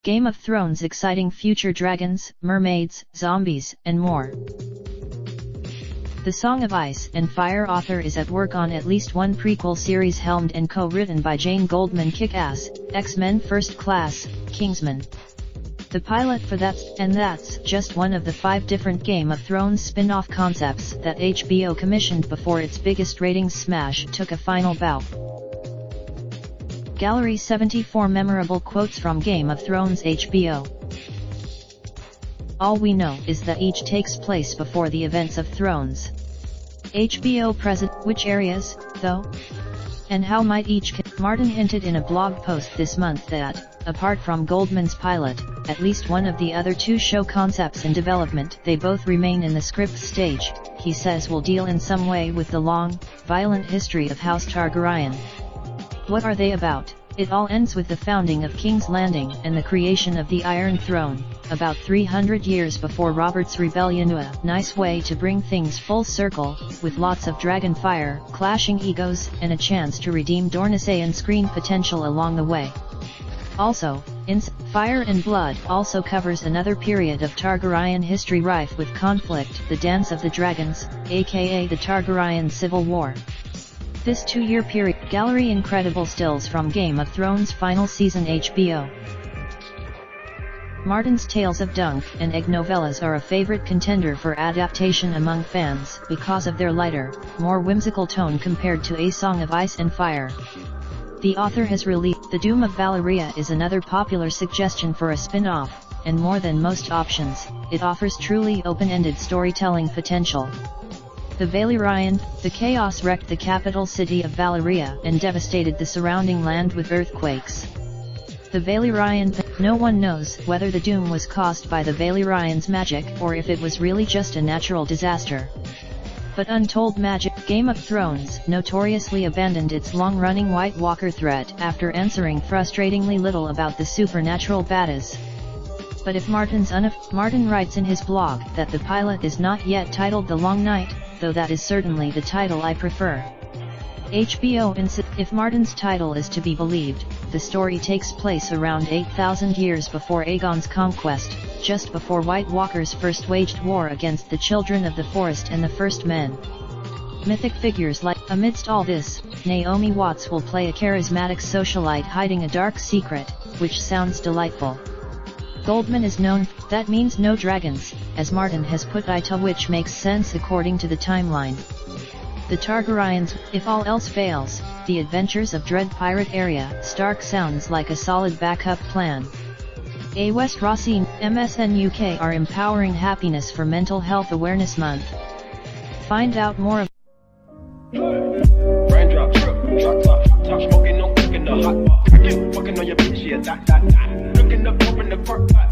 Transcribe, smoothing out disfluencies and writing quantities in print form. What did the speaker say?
Game of Thrones exciting future dragons, mermaids, zombies, and more. The Song of Ice and Fire author is at work on at least one prequel series helmed and co-written by Jane Goldman. Kick-Ass, X-Men First Class, Kingsman. The pilot for That's just one of the 5 different Game of Thrones spin-off concepts that HBO commissioned before its biggest ratings smash took a final bow. Gallery 74 memorable quotes from Game of Thrones HBO. All we know is that each takes place before the events of Thrones. HBO present, which areas, though? And how might each Martin hinted in a blog post this month that, apart from Goldman's pilot, at least one of the other 2 show concepts in development, they both remain in the script stage, he says will deal in some way with the long, violent history of House Targaryen. What are they about? It all ends with the founding of King's Landing and the creation of the Iron Throne, about 300 years before Robert's Rebellion. A nice way to bring things full circle, with lots of dragon fire, clashing egos, and a chance to redeem Dornisayan screen potential along the way. Also, Fire and Blood also covers another period of Targaryen history rife with conflict, the Dance of the Dragons, aka the Targaryen Civil War. This 2-year period. Gallery incredible stills from Game of Thrones final season HBO. Martin's Tales of Dunk and Egg novellas are a favorite contender for adaptation among fans because of their lighter, more whimsical tone compared to A Song of Ice and Fire. The author has released The Doom of Valyria is another popular suggestion for a spin-off, and more than most options, it offers truly open-ended storytelling potential. The Valyrian, the chaos wrecked the capital city of Valyria and devastated the surrounding land with earthquakes. The Valyrian, no one knows whether the doom was caused by the Valyrian's magic or if it was really just a natural disaster. But untold magic. Game of Thrones notoriously abandoned its long-running White Walker threat after answering frustratingly little about the supernatural baddies. But if Martin writes in his blog that the pilot is not yet titled The Long Night, though that is certainly the title I prefer. HBO insists if Martin's title is to be believed, the story takes place around 8,000 years before Aegon's conquest, just before White Walkers first waged war against the Children of the Forest and the First Men. Mythic figures like, amidst all this, Naomi Watts will play a charismatic socialite hiding a dark secret, which sounds delightful. Goldman is known, that means no dragons, as Martin has put it, which makes sense according to the timeline. The Targaryens, if all else fails, the adventures of Dread Pirate Area Stark sounds like a solid backup plan. A West Rossi, MSN UK are empowering happiness for Mental Health Awareness Month. Find out more of Raindrop, drop top, smoking, no cooking the hot pot. Fucking on your bitch, yeah, that. Looking up, open the park pot.